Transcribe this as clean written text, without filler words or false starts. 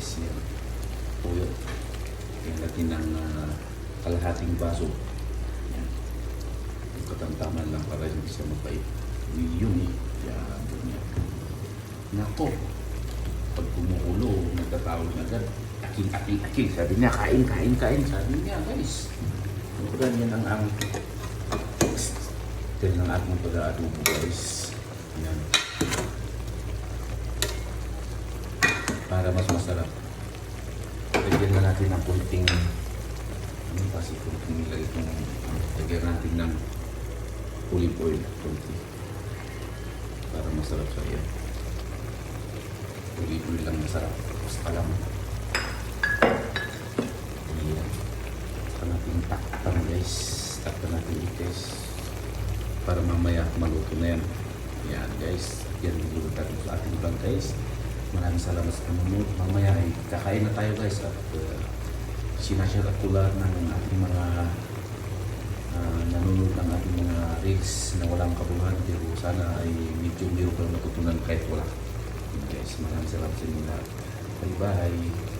guys. Yan. Tuyo. Yan natin ng kalahating baso. Yan. Yung katamtaman lang para hindi siya mapait. Yun eh. Yan. Ganyan. Nako. Pag kumukulo, nagtatawag na agad. Aking. Sabi niya, kain. Sabi niya, guys. Ganyan ang aming ito ng ating pag-aadobo, guys. Yan. Para mas masarap. Lagyan na natin ng kunting kunting nilagay itong lagyan natin ng olive oil kunti para masarap sa iyo. Olive oil lang masarap. Tapos alam. Ayan. Saka natin takpan, guys. Takpan natin guys. Para mamaya maluto na yan. Yan, guys. Yan yung natin sa ating vlog, guys. Maraming salamat sa panonood. Mamaya ay kakain na tayo, guys. At sinashare at tulad ng ating mga nanonood ng ating mga reels na walang kabuhan. Pero sana ay medyo meron kang natutunan kahit wala. Yan, guys. Maraming salamat sa inyo lahat. Bye-bye.